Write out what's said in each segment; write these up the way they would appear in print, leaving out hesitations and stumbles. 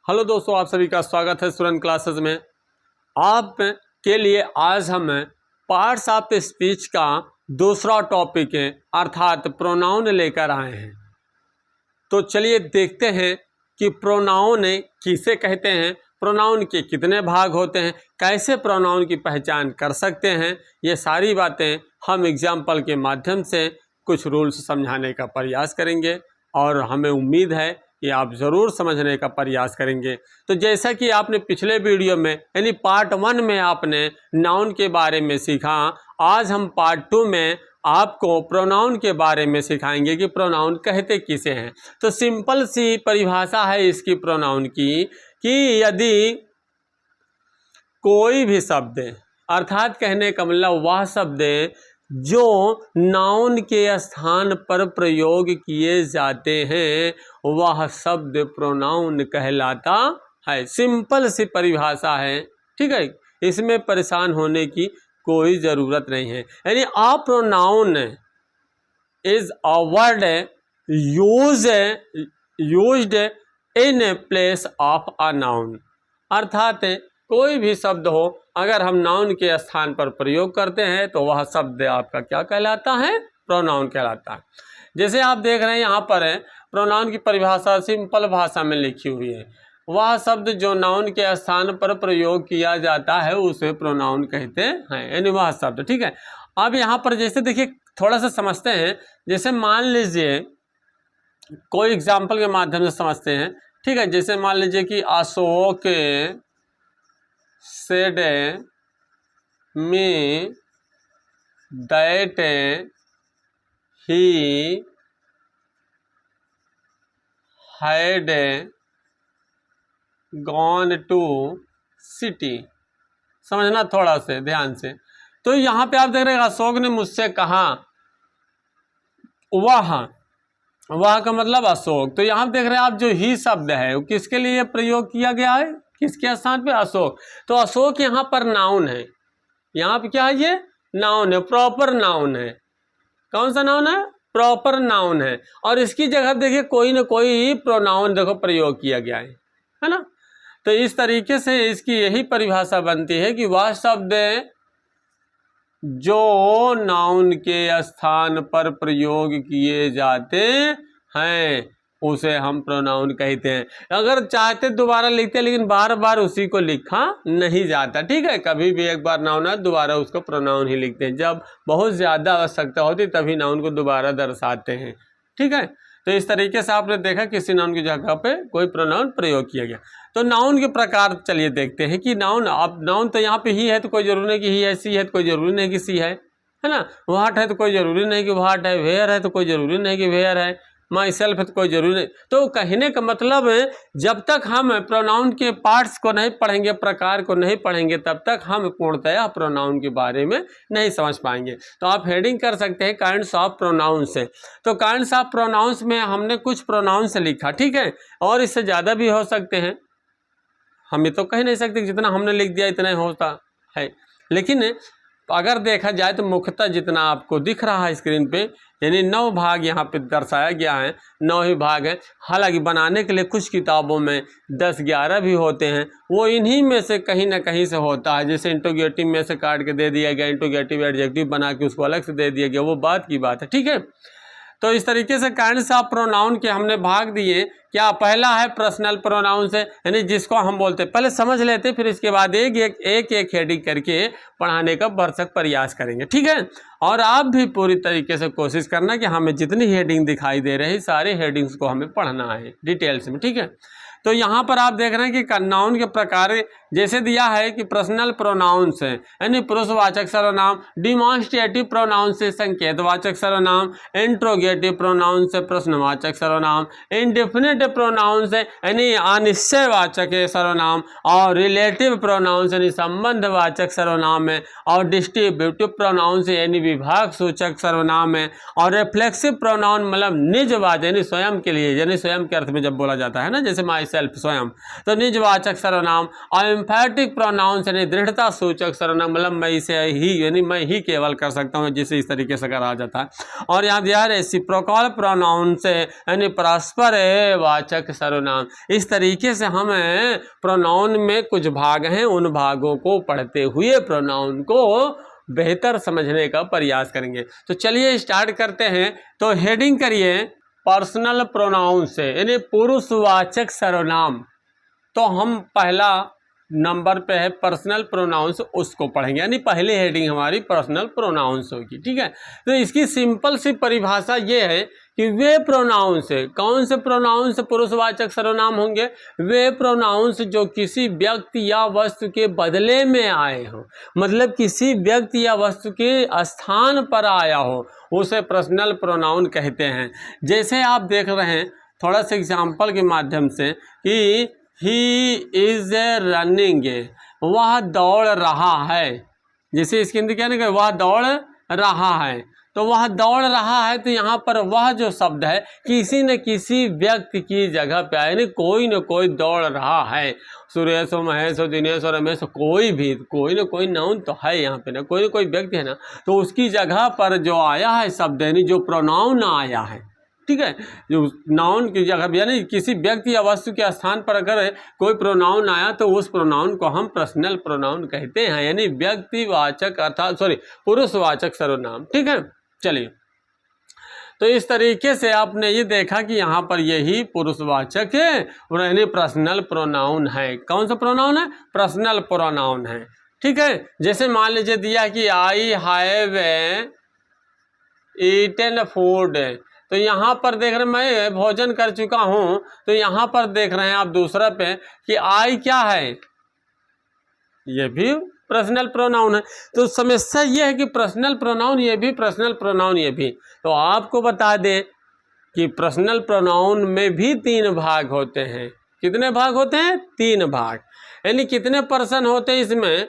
Hello दोस्तों, आप सभी का स्वागत है स्टूडेंट क्लासेस में। आप के लिए आज हम पार्ट्स ऑफ स्पीच का दूसरा टॉपिक है अर्थात प्रोनाउन लेकर आए हैं। तो चलिए देखते हैं कि प्रोनाउन किसे कहते हैं, प्रोनाउन के कितने भाग होते हैं, कैसे प्रोनाउन की पहचान कर सकते हैं। ये सारी बातें हम एग्जाम्पल के माध्यम से कुछ रूल्स समझाने का प्रयास करेंगे और हमें उम्मीद है कि आप ज़रूर समझने का प्रयास करेंगे। तो जैसा कि आपने पिछले वीडियो में यानी पार्ट 1 में आपने नाउन के बारे में सीखा, आज हम पार्ट 2 में आपको प्रोनाउन के बारे में सिखाएंगे कि प्रोनाउन कहते किसे हैं। तो सिंपल सी परिभाषा है इसकी प्रोनाउन की कि यदि कोई भी शब्द अर्थात कहने का मतलब वह शब्द जो नाउन के स्थान पर प्रयोग किए जाते हैं वह शब्द प्रोनाउन कहलाता है। सिंपल सी परिभाषा है, ठीक है, इसमें परेशान होने की कोई ज़रूरत नहीं है। यानी a pronoun is a word used in place of a noun. अर्थात कोई भी शब्द हो अगर हम नाउन के स्थान पर प्रयोग करते हैं तो वह शब्द आपका क्या कहलाता है, प्रोनाउन कहलाता है। जैसे आप देख रहे हैं यहाँ पर है प्रोनाउन की परिभाषा सिंपल भाषा में लिखी हुई है। वह शब्द जो नाउन के स्थान पर प्रयोग किया जाता है उसे प्रोनाउन कहते हैं, यानी वह शब्द, ठीक है। अब यहाँ पर जैसे देखिए थोड़ा सा समझते हैं। जैसे मान लीजिए कोई एग्जाम्पल के माध्यम से समझते हैं, ठीक है। जैसे मान लीजिए कि Ashok said me that he had gone to city। समझना थोड़ा से ध्यान से। तो यहाँ पे आप देख रहे हैं अशोक ने मुझसे कहा, वह का मतलब अशोक। तो यहाँ देख रहे हैं आप जो ही शब्द है वो किसके लिए प्रयोग किया गया है, किसके स्थान पे, अशोक। तो अशोक यहाँ पर नाउन है, यहाँ पे क्या है, ये नाउन है, प्रॉपर नाउन है। कौन सा नाउन है, प्रॉपर नाउन है। और इसकी जगह देखिए कोई ना कोई प्रोनाउन देखो प्रयोग किया गया है ना। तो इस तरीके से इसकी यही परिभाषा बनती है कि वह शब्द जो नाउन के स्थान पर प्रयोग किए जाते हैं उसे हम प्रोनाउन कहते हैं। अगर चाहते दोबारा लिखते लेकिन बार बार उसी को लिखा नहीं जाता, ठीक है। कभी भी एक बार नाउन है दोबारा उसको प्रोनाउन ही लिखते हैं। जब बहुत ज़्यादा आवश्यकता होती तभी नाउन को दोबारा दर्शाते हैं, ठीक है। तो इस तरीके से आपने देखा किसी नाउन की जगह पे कोई प्रोनाउन प्रयोग किया गया। तो नाउन के प्रकार चलिए देखते हैं कि नाउन, अब नाउन तो यहाँ पे ही है तो कोई जरूरी नहीं कि ही है, सी है तो कोई जरूरी नहीं कि सी है ना। व्हाट है तो कोई जरूरी नहीं कि व्हाट है, वेयर है तो कोई जरूरी नहीं कि वेयर है, माई सेल्फ है तो कोई जरूरी नहीं। तो कहने का मतलब है जब तक हम प्रोनाउन के पार्ट्स को नहीं पढ़ेंगे, प्रकार को नहीं पढ़ेंगे, तब तक हम पूर्णतया प्रोनाउन के बारे में नहीं समझ पाएंगे। तो आप हेडिंग कर सकते हैं काइंड्स ऑफ प्रोनाउंस से। तो काइंड्स ऑफ प्रोनाउंस में हमने कुछ प्रोनाउंस लिखा, ठीक है, और इससे ज़्यादा भी हो सकते हैं। हम ये तो कह नहीं सकते जितना हमने लिख दिया इतना ही होता है, लेकिन अगर देखा जाए तो मुख्यतः जितना आपको दिख रहा है स्क्रीन पे यानी 9 भाग यहाँ पे दर्शाया गया है, 9 ही भाग है। हालांकि बनाने के लिए कुछ किताबों में 10-11 भी होते हैं, वो इन्हीं में से कहीं ना कहीं से होता है। जैसे इंटरोगेटिव में से काट के दे दिया गया, इंटरोगेटिव एडजेक्टिव बना के उसको अलग से दे दिया गया, वो बात की बात है, ठीक है। तो इस तरीके से काइंड्स ऑफ प्रोनाउन के हमने भाग दिए। क्या पहला है पर्सनल प्रोनाउन से, यानी जिसको हम बोलते हैं, पहले समझ लेते फिर इसके बाद एक हेडिंग करके पढ़ाने का भरसक प्रयास करेंगे, ठीक है। और आप भी पूरी तरीके से कोशिश करना कि हमें जितनी हेडिंग दिखाई दे रही सारे हेडिंग्स को हमें पढ़ना है डिटेल्स में, ठीक है। तो यहाँ पर आप देख रहे हैं कि नाउन के प्रकार जैसे दिया है कि पर्सनल प्रोनाउंस है यानी पुरुषवाचक सर्वनाम, डिमॉन्स्ट्रेटिव प्रोनाउन से संकेतवाचक सर्वनाम, इंट्रोगेटिव प्रोनाउन से प्रश्नवाचक सर्वनाम, इंडेफिनिट प्रोनाउन से यानी अनिश्चयवाचक सर्वनाम, और रिलेटिव प्रोनाउन से यानी संबंधवाचक सर्वनाम है, और डिस्ट्रीब्यूटिव प्रोनाउन से यानी विभाग सूचक सर्वनाम है, और रिफ्लेक्सिव प्रोनाउन मतलब निजवाचक यानी स्वयं के लिए, यानी स्वयं के अर्थ में जब बोला जाता है ना, जैसे माई सेल्फ, स्वयं। तो निजवाचक सर्वनाम और एम्फैटिक प्रोनाउंस यानी दृढ़ता सूचक सर्वनाम, मतलब मैं इसे ही यानी मैं ही केवल कर सकता हूँ, जिसे इस तरीके से कहा जाता है। और यहाँ दिया है रेसिप्रोकल प्रोनाउंस यानी परस्पर वाचक सर्वनाम। इस तरीके से हम प्रोनाउन में कुछ भाग हैं, उन भागों को पढ़ते हुए प्रोनाउन को बेहतर समझने का प्रयास करेंगे। तो चलिए स्टार्ट करते हैं। तो हेडिंग करिए पर्सनल प्रोनाउन से यानी पुरुषवाचक सर्वनाम। तो हम पहला नंबर पे है पर्सनल प्रोनाउंस, उसको पढ़ेंगे, यानी पहले हेडिंग हमारी पर्सनल प्रोनाउंस होगी। ठीक है, तो इसकी सिंपल सी परिभाषा ये है कि वे प्रोनाउंस, कौन से प्रोनाउंस पुरुषवाचक सर्वनाम होंगे? वे प्रोनाउंस जो किसी व्यक्ति या वस्तु के बदले में आए हों, मतलब किसी व्यक्ति या वस्तु के स्थान पर आया हो, उसे पर्सनल प्रोनाउन कहते हैं। जैसे आप देख रहे हैं थोड़ा सा एग्जाम्पल के माध्यम से कि ही इज रनिंग, वह दौड़ रहा है। जैसे इसके अंदर क्या नहीं, वह दौड़ रहा है, तो वह दौड़ रहा है, तो यहाँ पर वह जो शब्द है किसी न किसी व्यक्ति की जगह पे आए, यानी कोई न कोई दौड़ रहा है। सुरेश हो, महेश हो, दिनेश हो, रमेश हो, कोई न कोई नाउन तो है यहाँ पे ना, कोई न कोई व्यक्ति है ना, तो उसकी जगह पर जो आया है शब्द, यानी जो प्रोनाउन आया है, ठीक है, जो नाउन की जगह यानी किसी व्यक्ति या वस्तु के स्थान पर अगर कोई प्रोनाउन आया तो उस प्रोनाउन को हम पर्सनल प्रोनाउन कहते हैं, यानी व्यक्तिवाचक अर्थात पुरुषवाचक सर्वनाम। ठीक है, चलिए, तो इस तरीके से आपने ये देखा कि यहाँ पर यही पुरुषवाचक है और यानी पर्सनल प्रोनाउन है। कौन सा प्रोनाउन है? पर्सनल प्रोनाउन है। ठीक है, जैसे मान लीजिए दिया कि आई हैव ईटन फूड, तो यहाँ पर देख रहे हैं मैं भोजन कर चुका हूँ, तो यहाँ पर देख रहे हैं आप दूसरा पे कि आई क्या है, ये भी पर्सनल प्रोनाउन है। तो समस्या ये है कि पर्सनल प्रोनाउन ये भी, पर्सनल प्रोनाउन ये भी। तो आपको बता दें कि पर्सनल प्रोनाउन में भी 3 भाग होते हैं। कितने भाग होते हैं? 3 भाग। यानी कितने पर्सन होते हैं इसमें?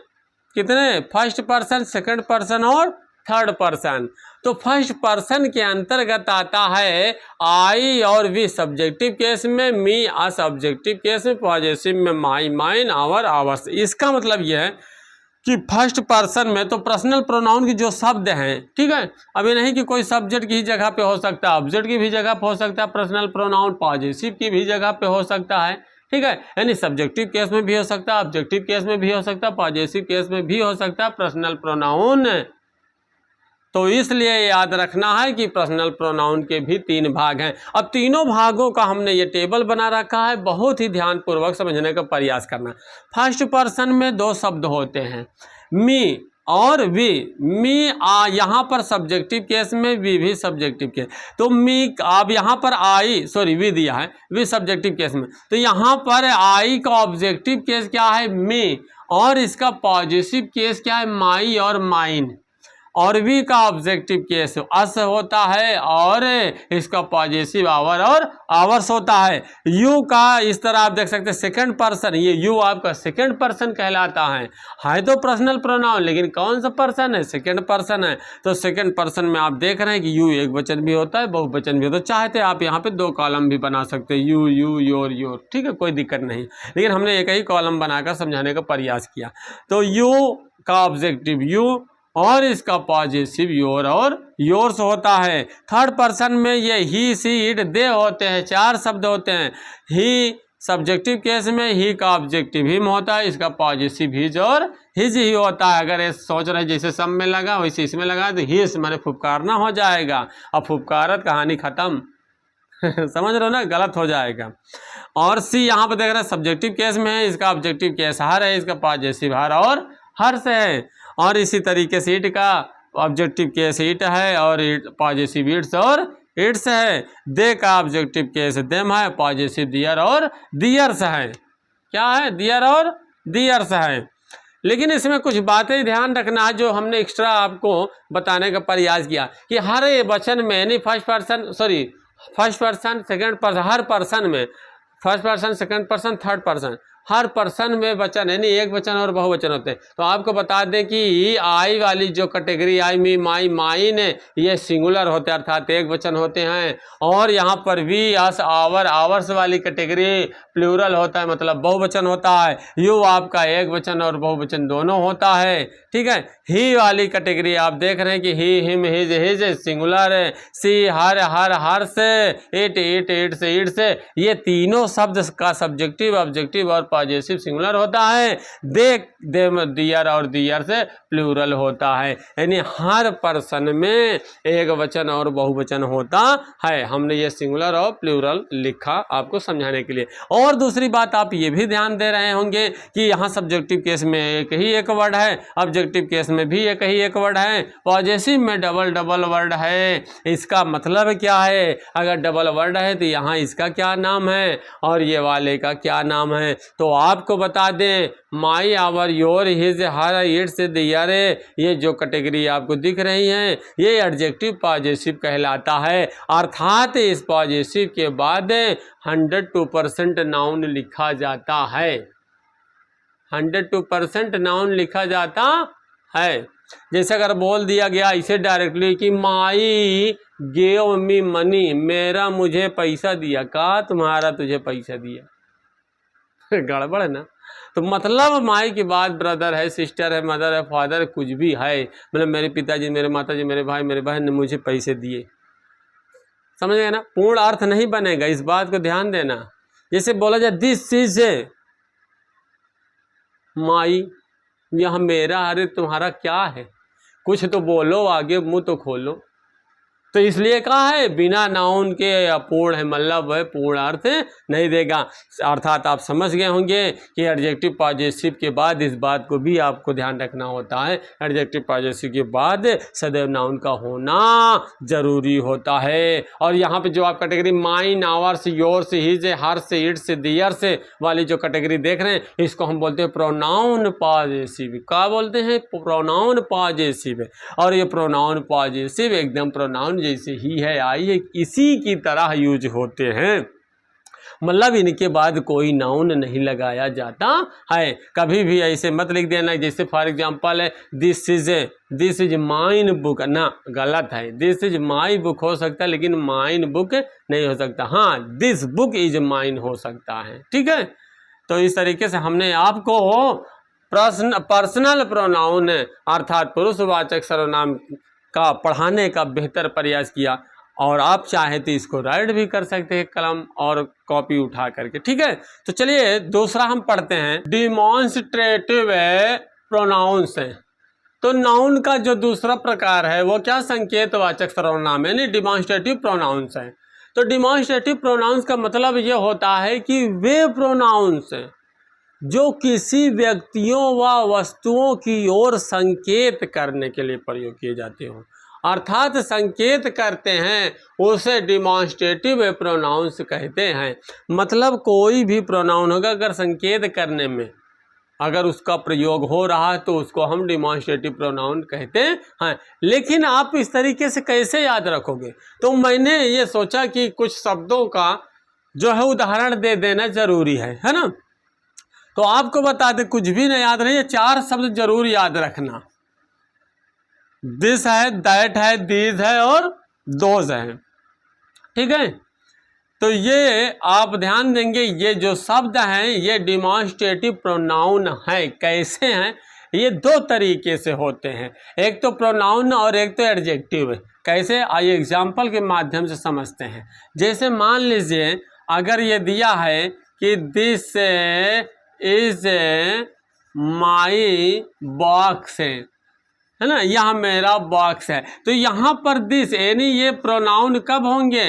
कितने? फर्स्ट पर्सन, सेकंड पर्सन और थर्ड पर्सन। तो फर्स्ट पर्सन के अंतर्गत आता है आई और वी सब्जेक्टिव केस में, मी असब्जेक्टिव केस में, पॉजेसिव में माई, माइन, आवर, आवर्स। इसका मतलब यह है कि फर्स्ट पर्सन में तो पर्सनल प्रोनाउन की जो शब्द हैं, ठीक है, अभी नहीं कि कोई सब्जेक्ट की जगह पे हो सकता है, ऑब्जेक्ट की भी जगह पे हो सकता है पर्सनल प्रोनाउन, पॉजेसिव की भी जगह पे हो सकता है। ठीक है, यानी सब्जेक्टिव केस में भी हो सकता है, ऑब्जेक्टिव केस में भी हो सकता है, पॉजेसिव केस में भी हो सकता है पर्सनल प्रोनाउन। तो इसलिए याद रखना है कि पर्सनल प्रोनाउन के भी 3 भाग हैं। अब तीनों भागों का हमने ये टेबल बना रखा है, बहुत ही ध्यानपूर्वक समझने का प्रयास करना। फर्स्ट पर्सन में 2 शब्द होते हैं, मी और वी। मी यहाँ पर सब्जेक्टिव केस में, वी भी सब्जेक्टिव केस। तो मी, अब यहाँ पर आई, सॉरी वी दिया है, वी सब्जेक्टिव केस में, तो यहाँ पर आई का ऑब्जेक्टिव केस क्या है? मी, और इसका पॉजिटिव केस क्या है? माई और माइन। और वी का ऑब्जेक्टिव केस अस होता है और इसका पॉजिटिव आवर और आवर्स होता है। यू का इस तरह आप देख सकते हैं सेकंड पर्सन, ये यू आपका सेकंड पर्सन कहलाता है तो पर्सनल प्रोनाउन, लेकिन कौन सा पर्सन है? सेकंड पर्सन है। तो सेकंड पर्सन में आप देख रहे हैं कि यू एक वचन भी होता है, बहुवचन भी होता है। चाहते आप यहाँ पे 2 कॉलम भी बना सकते हैं, यू, यू, योर, योर, ठीक है, कोई दिक्कत नहीं, लेकिन हमने एक ही कॉलम बनाकर समझाने का प्रयास किया। तो यू का ऑब्जेक्टिव यू और इसका पॉजिटिव योर और योर्स होता है। थर्ड पर्सन में ये ही, सी, इट, दे होते हैं, 4 शब्द होते हैं। ही सब्जेक्टिव केस में ही का ऑब्जेक्टिव हिम होता है, इसका पॉजिटिव हिज और हिज ही होता है। अगर ये सोच रहे जैसे सब में लगा वैसे इसमें लगा तो हिज माने फुफकारना हो जाएगा, अब फुफकारत कहानी खत्म समझ रहे हो ना, गलत हो जाएगा। और सी यहाँ पर देख रहे हैं सब्जेक्टिव केस में है, इसका ऑब्जेक्टिव केस हर है, इसका पॉजिटिव हर और हर्ष है। और इसी तरीके से इट का ऑब्जेक्टिव केस इट है और पॉजिटिव इट्स और इट्स है। दे का ऑब्जेक्टिव केस देम है, पॉजिटिव दियर और दियर्स है। क्या है? दियर और दियर्स है। लेकिन इसमें कुछ बातें ध्यान रखना है जो हमने एक्स्ट्रा आपको बताने का प्रयास किया कि हर वचन में यानी फर्स्ट पर्सन, सेकंड पर्सन, हर पर्सन में first person, second person, third person, हर पर्सन में वचन है, नहीं एक वचन और बहुवचन होते हैं। तो आपको बता दें कि आई वाली जो कैटेगरी आई, मी, माई, माइन, ये सिंगुलर होते हैं अर्थात एक वचन होते हैं। और यहाँ पर वी, अस, आवर, आवर्स वाली कैटेगरी प्लूरल होता है, मतलब बहुवचन होता है। यू आपका एक वचन और बहुवचन दोनों होता है, ठीक है। ही वाली कैटेगरी आप देख रहे हैं कि ही, हिम, हिज, हिज सिंगुलर है। सी, हर से, इट, इट्स, इट्स, ये तीनों शब्द का सब्जेक्टिव, ऑब्जेक्टिव और पॉजेसिव सिंगुलर होता है। दे, दियर और दियर से प्लूरल होता है। यानी हर पर्सन में एक वचन और बहुवचन होता है। हमने ये सिंगुलर और प्लूरल लिखा आपको समझाने के लिए। और दूसरी बात आप ये भी ध्यान दे रहे होंगे कि यहाँ सब्जेक्टिव केस में एक ही एक वर्ड है, ऑब्जेक्टिव केस में भी एक ही एक वर्ड है, पॉजेसिव में डबल डबल वर्ड है। इसका मतलब क्या है? अगर डबल वर्ड है तो यहाँ इसका क्या नाम है और ये वाले का क्या नाम है? तो आपको बता दें, my, our, your, his, her, its, their, ये जो कैटेगरी आपको दिख रही है ये एडजेक्टिव पॉजेसिव कहलाता है। अर्थात इस पॉजेसिव के बाद 102% नाउन लिखा जाता है, 102% नाउन लिखा जाता है। जैसे अगर बोल दिया गया इसे डायरेक्टली कि माई गेव मी मनी, मेरा मुझे पैसा दिया, का तुम्हारा तुझे पैसा दिया, गड़बड़ है ना। तो मतलब माई के बाद ब्रदर है, सिस्टर है, मदर है, फादर है, कुछ भी है, मतलब मेरे पिताजी, मेरे माताजी, मेरे भाई, मेरे बहन ने मुझे पैसे दिए, समझ गए ना। पूर्ण अर्थ नहीं बनेगा, इस बात को ध्यान देना। जैसे बोला जाए दिस इज माई, यह मेरा, अरे तुम्हारा क्या है, कुछ तो बोलो, आगे मुंह तो खोलो। तो इसलिए कहा है बिना नाउन के अपूर्ण है, मतलब है पूर्ण अर्थ नहीं देगा। अर्थात आप समझ गए होंगे कि एडजेक्टिव पॉजेसिव के बाद इस बात को भी आपको ध्यान रखना होता है, एडजेक्टिव पॉजेसिव के बाद सदैव नाउन का होना जरूरी होता है। और यहाँ पे जो आप category mine, ours, yours, his, hers, its, theirs वाली जो कैटेगरी देख रहे हैं, इसको हम बोलते हैं प्रोनाउन पॉजेसिव। क्या बोलते हैं? Pronoun possessive. और ये प्रोनाउन पॉजेसिव एकदम प्रोनाउन जैसे ही है, आई है, इसी की तरह यूज होते हैं, मतलब इनके बाद कोई नाउन नहीं लगाया जाता है। कभी भी ऐसे मत लिख देना जैसे फॉर एग्जांपल है दिस इज माइन बुक, ना गलत है, दिस इज माई बुक हो सकता है लेकिन माइन बुक नहीं हो सकता। हाँ, दिस बुक इज माइन हो सकता है, ठीक है। तो इस तरीके से हमने आपको पर्सनल प्रोनाउन अर्थात पुरुषवाचक सर्वनाम का पढ़ाने का बेहतर प्रयास किया। और आप चाहे तो इसको राइट भी कर सकते हैं कलम और कॉपी उठा करके, ठीक है। तो चलिए दूसरा हम पढ़ते हैं, डिमॉन्स्ट्रेटिव प्रोनाउंस है। तो नाउन का जो दूसरा प्रकार है वो क्या? संकेतवाचक सर्वनाम है, नहीं डिमॉन्स्ट्रेटिव प्रोनाउंस है। तो डिमॉन्स्ट्रेटिव प्रोनाउंस का मतलब ये होता है कि वे प्रोनाउंस जो किसी व्यक्तियों व वस्तुओं की ओर संकेत करने के लिए प्रयोग किए जाते हो, अर्थात संकेत करते हैं, उसे डिमॉन्स्ट्रेटिव प्रोनाउंस कहते हैं। मतलब कोई भी प्रोनाउन होगा अगर संकेत करने में अगर उसका प्रयोग हो रहा है तो उसको हम डिमॉन्स्ट्रेटिव प्रोनाउन कहते हैं। लेकिन आप इस तरीके से कैसे याद रखोगे? तो मैंने ये सोचा कि कुछ शब्दों का जो है उदाहरण दे देना जरूरी है ना। तो आपको बता दें, कुछ भी नहीं याद रहे, 4 शब्द जरूर याद रखना। दिस है, दैट है, दीज है और दोज है, ठीक है। तो ये आप ध्यान देंगे, ये जो शब्द हैं ये डिमॉन्स्ट्रेटिव प्रोनाउन है। कैसे हैं? ये 2 तरीके से होते हैं, एक तो प्रोनाउन और एक तो एडजेक्टिव। कैसे? आइए एग्जाम्पल के माध्यम से समझते हैं। जैसे मान लीजिए अगर ये दिया है कि दिस इज माई बॉक्स, है ना, यह मेरा बॉक्स है। तो यहाँ पर दिस यानी ये प्रोनाउन कब होंगे?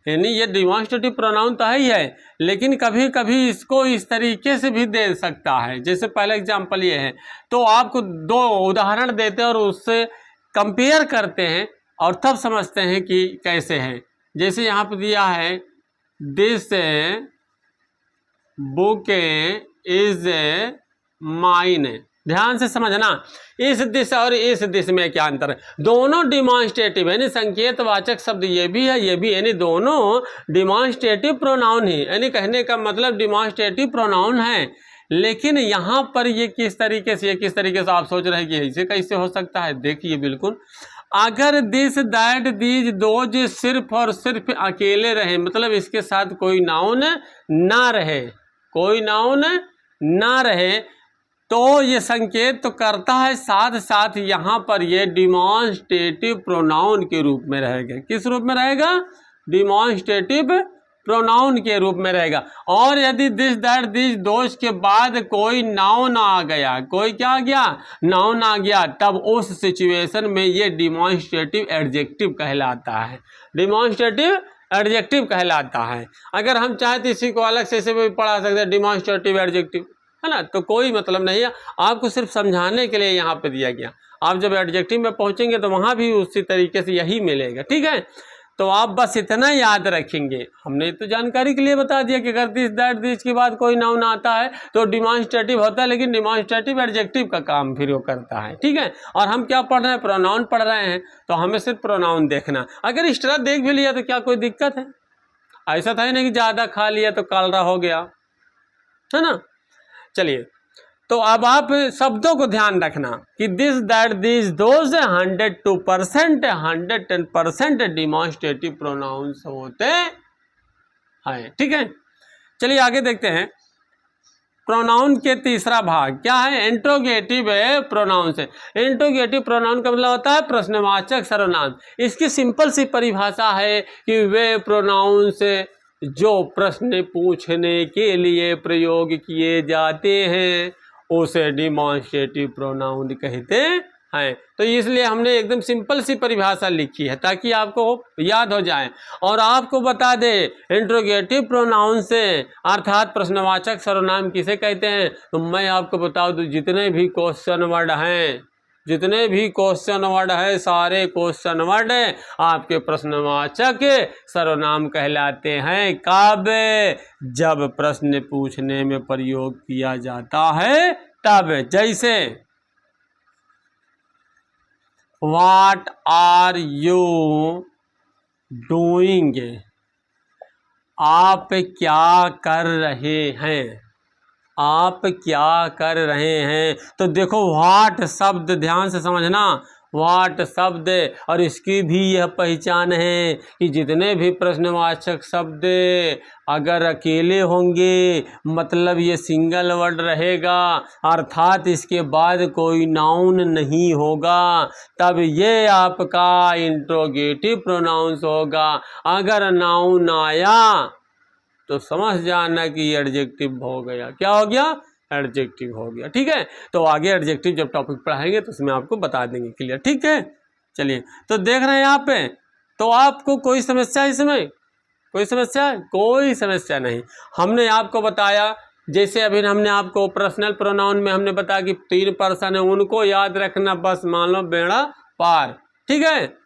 यानी ये डिमॉन्स्ट्रेटिव प्रोनाउन तो है ही है, लेकिन कभी कभी इसको इस तरीके से भी दे सकता है। जैसे पहला एग्जांपल ये है, तो आपको 2 उदाहरण देते हैं और उससे कंपेयर करते हैं और तब समझते हैं कि कैसे है। जैसे यहाँ पर दिया है दिस बुक इज माइन, ध्यान से समझना, इस दिश और इस दिश में क्या अंतर है। दोनों डिमॉन्स्ट्रेटिव यानी संकेतवाचक शब्द ये भी है ये भी, यानी दोनों डिमॉन्स्ट्रेटिव प्रोनाउन ही, यानी कहने का मतलब डिमॉन्स्ट्रेटिव प्रोनाउन है। लेकिन यहाँ पर ये किस तरीके से आप सोच रहे हैं कि ऐसे कैसे हो सकता है। देखिए बिल्कुल, अगर दिस दैट दीज दोज सिर्फ और सिर्फ अकेले रहे, मतलब इसके साथ कोई नाउन ना रहे, कोई नाउन ना रहे, तो ये संकेत तो करता है, साथ साथ यहाँ पर ये डिमॉन्स्ट्रेटिव प्रोनाउन के रूप में रहेगा। किस रूप में रहेगा? डिमॉन्स्ट्रेटिव प्रोनाउन के रूप में रहेगा। और यदि दिस दैट दिस दोष के बाद कोई नाउन आ गया, कोई क्या आ गया? नाउन आ गया, तब उस सिचुएशन में ये डिमॉन्स्ट्रेटिव एडजेक्टिव कहलाता है, डिमॉन्स्ट्रेटिव एडजेक्टिव कहलाता है। अगर हम चाहें तो इसी को अलग से इसे भी पढ़ा सकते हैं, डिमॉन्स्ट्रेटिव एडजेक्टिव, है ना। तो कोई मतलब नहीं है, आपको सिर्फ समझाने के लिए यहाँ पे दिया गया। आप जब एडजेक्टिव में पहुँचेंगे तो वहाँ भी उसी तरीके से यही मिलेगा, ठीक है। तो आप बस इतना याद रखेंगे, हमने तो जानकारी के लिए बता दिया कि अगर दिस दैट दिस के बाद कोई नाउन आता है तो डिमॉन्स्ट्रेटिव होता है, लेकिन डिमॉन्स्ट्रेटिव एडजेक्टिव का काम फिर वो करता है, ठीक है। और हम क्या पढ़ रहे हैं? प्रोनाउन पढ़ रहे हैं, तो हमें सिर्फ प्रोनाउन देखना। अगर इस तरह देख भी लिया तो क्या कोई दिक्कत है? ऐसा था ही नहीं कि ज़्यादा खा लिया तो कालरा हो गया, है ना। चलिए, तो अब आप शब्दों को ध्यान रखना कि this that this those 102% 110% demonstrative pronounce होते हैं, ठीक है। चलिए आगे देखते हैं। प्रोनाउन के तीसरा भाग क्या है? इंट्रोगेटिव प्रोनाउन है। इंट्रोगेटिव प्रोनाउन का मतलब होता है प्रश्नवाचक सर्वनाम। इसकी सिंपल सी परिभाषा है कि वे प्रोनाउन से जो प्रश्न पूछने के लिए प्रयोग किए जाते हैं उसे डिमॉन्स्ट्रेटिव प्रोनाउन कहते हैं। तो इसलिए हमने एकदम सिंपल सी परिभाषा लिखी है ताकि आपको याद हो जाए। और आपको बता दे इंट्रोगेटिव प्रोनाउन से अर्थात प्रश्नवाचक सर्वनाम किसे कहते हैं, तो मैं आपको बता दूं जितने भी क्वेश्चन वर्ड हैं, जितने भी क्वेश्चन वर्ड है, सारे क्वेश्चन वर्ड आपके प्रश्नवाचक सर्वनाम कहलाते हैं। कब? जब प्रश्न पूछने में प्रयोग किया जाता है तब। जैसे व्हाट आर यू डूइंग, आप क्या कर रहे हैं, आप क्या कर रहे हैं। तो देखो व्हाट शब्द ध्यान से समझना, व्हाट शब्द और इसकी भी यह पहचान है कि जितने भी प्रश्नवाचक शब्द अगर अकेले होंगे मतलब ये सिंगल वर्ड रहेगा, अर्थात इसके बाद कोई नाउन नहीं होगा, तब ये आपका इंट्रोगेटिव प्रोनाउंस होगा। अगर नाउन आया तो समझ जाना कि एडजेक्टिव हो गया। क्या हो गया? एडजेक्टिव हो गया, ठीक है। तो आगे एडजेक्टिव जब टॉपिक पढ़ाएंगे तो उसमें आपको बता देंगे, क्लियर, ठीक है। चलिए, तो देख रहे हैं यहाँ पे, तो आपको कोई समस्या इसमें? कोई समस्या? कोई समस्या नहीं। हमने आपको बताया, जैसे अभी हमने आपको पर्सनल प्रोनाउन में हमने बताया कि 3 पर्सन है, उनको याद रखना, बस मान लो बेड़ा पार, ठीक है।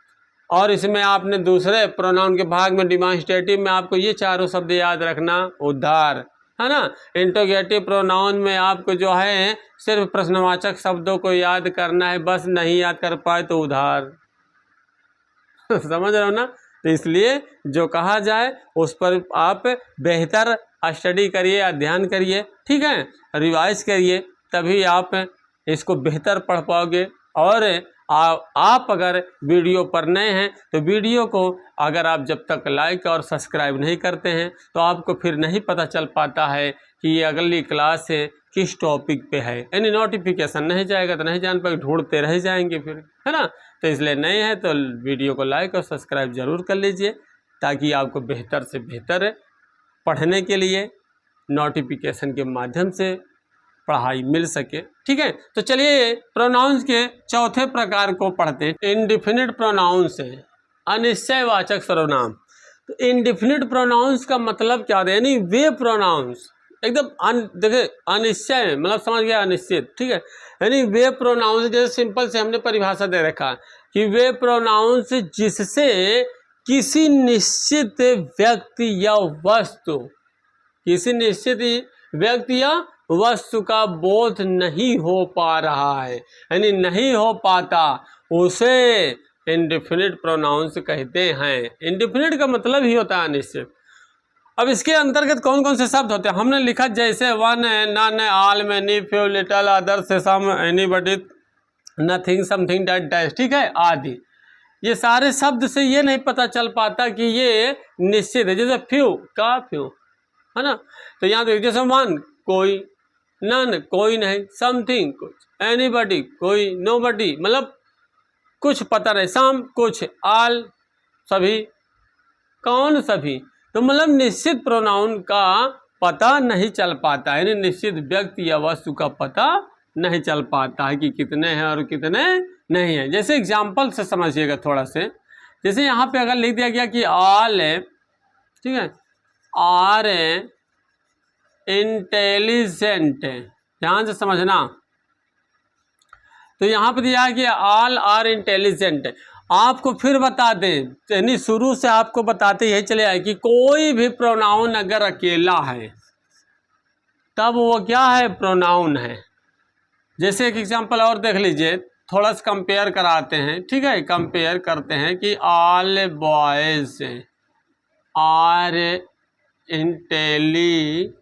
और इसमें आपने दूसरे प्रोनाउन के भाग में डिमॉन्स्ट्रेटिव में आपको ये चारों शब्द याद रखना, उद्धार, है ना। इंट्रोगेटिव प्रोनाउन में आपको जो है सिर्फ प्रश्नवाचक शब्दों को याद करना है, बस नहीं याद कर पाए तो उधार समझ रहे हो ना। तो इसलिए जो कहा जाए उस पर आप बेहतर स्टडी करिए, अध्ययन करिए, ठीक है, रिवाइज करिए, तभी आप इसको बेहतर पढ़ पाओगे। और आप अगर वीडियो पर नए हैं तो वीडियो को अगर आप जब तक लाइक और सब्सक्राइब नहीं करते हैं तो आपको फिर नहीं पता चल पाता है कि ये अगली क्लास से किस टॉपिक पे है, यानी नोटिफिकेशन नहीं जाएगा तो नहीं जान पाएंगे, ढूंढते रह जाएंगे फिर, है ना। तो इसलिए नए हैं तो वीडियो को लाइक और सब्सक्राइब ज़रूर कर लीजिए ताकि आपको बेहतर से बेहतर पढ़ने के लिए नोटिफिकेशन के माध्यम से पढ़ाई मिल सके, ठीक है। तो चलिए प्रोनाउंस के चौथे प्रकार को पढ़ते हैं। इनडिफिनिट प्रोनाउंस है, अनिश्चयवाचक सर्वनाम। तो इनडिफिनिट प्रोनाउंस का मतलब क्या है, यानी वे प्रोनाउंस एकदम देखिए अनिश्चय, मतलब समझ गया, अनिश्चित, ठीक है। यानी वे प्रोनाउंस, जैसे सिंपल से हमने परिभाषा दे रखा कि वे प्रोनाउंस जिससे किसी निश्चित व्यक्ति या वस्तु, किसी निश्चित व्यक्ति या वस्तु का बोध नहीं हो पा रहा है, यानी नहीं हो पाता, उसे इंडेफिनिट प्रोनाउंस कहते हैं। इंडेफिनिट का मतलब ही होता है अनिश्चित। अब इसके अंतर्गत कौन कौन से शब्द होते हैं हमने लिखा, जैसे वन है, नन है, all, many, few, little, other, some, anybody, nothing, something, that, dash, ठीक है, आदि। ये सारे शब्द से ये नहीं पता चल पाता कि ये निश्चित है। जैसे फ्यू का फ्यू है ना, तो यहाँ देखिए जैसे वन कोई, नन कोई नहीं, समथिंग कुछ, एनीबॉडी कोई, नोबॉडी मतलब कुछ पता नहीं, सम कुछ, ऑल सभी, कौन सभी। तो मतलब निश्चित प्रोनाउन का पता नहीं चल पाता है, यानी निश्चित व्यक्ति या वस्तु का पता नहीं चल पाता है कि कितने हैं और कितने नहीं हैं। जैसे एग्जाम्पल से समझिएगा थोड़ा से, जैसे यहाँ पे अगर लिख दिया गया कि ऑल है, ठीक है, आर इंटेलिजेंट, ध्यान से समझना। तो यहाँ पे दिया है कि ऑल आर इंटेलिजेंट। आपको फिर बता दें, यानी शुरू से आपको बताते यही चले आए कि कोई भी प्रोनाउन अगर अकेला है तब वो क्या है, प्रोनाउन है। जैसे एक एग्जांपल और देख लीजिए, थोड़ा सा कंपेयर कराते हैं, ठीक है, कंपेयर करते हैं कि ऑल बॉयज आर इंटेलिजेंट।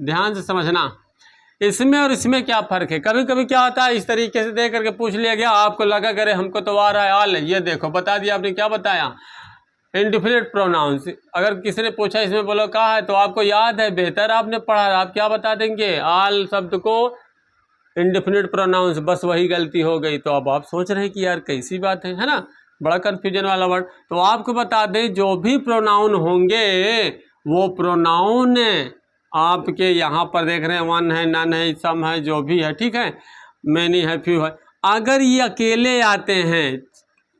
ध्यान से समझना, इसमें और इसमें क्या फ़र्क है। कभी कभी क्या होता है, इस तरीके से देख करके पूछ लिया गया, आपको लगा करे हमको तो आ रहा है ऑल, ये देखो बता दिया आपने, क्या बताया, इंडेफिनिट प्रोनाउंस। अगर किसी ने पूछा इसमें बोलो कहा है, तो आपको याद है, बेहतर आपने पढ़ा, आप क्या बता देंगे, ऑल शब्द को इंडेफिनिट प्रोनाउंस, बस वही गलती हो गई। तो अब आप सोच रहे हैं कि यार कैसी बात है ना, बड़ा कन्फ्यूजन वाला वर्ड। तो आपको बता दें, जो भी प्रोनाउन होंगे वो प्रोनाउन आपके यहाँ पर देख रहे हैं, वन है, नन है, सम है, जो भी है, ठीक है, मैनी है, फ्यू है, अगर ये अकेले आते हैं,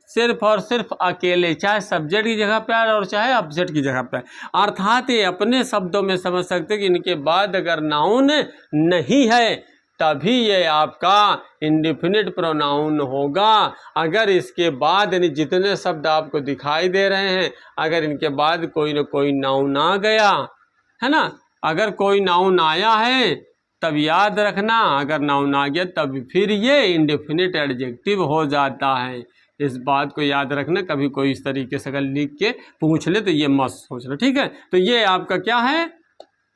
सिर्फ और सिर्फ अकेले, चाहे सब्जेक्ट की जगह पे आए और चाहे ऑब्जेक्ट की जगह पे आए, अर्थात ये अपने शब्दों में समझ सकते कि इनके बाद अगर नाउन नहीं है तभी ये आपका इंडेफिनिट प्रोनाउन होगा। अगर इसके बाद यानी जितने शब्द आपको दिखाई दे रहे हैं, अगर इनके बाद कोई ना कोई नाउन आ गया है ना, अगर कोई नाउन आया है तब याद रखना, अगर नाउन आ गया तब फिर ये इंडेफिनिट एडजेक्टिव हो जाता है। इस बात को याद रखना, कभी कोई इस तरीके से अगर लिख के पूछ ले तो ये मत सोचना, ठीक है। तो ये आपका क्या है,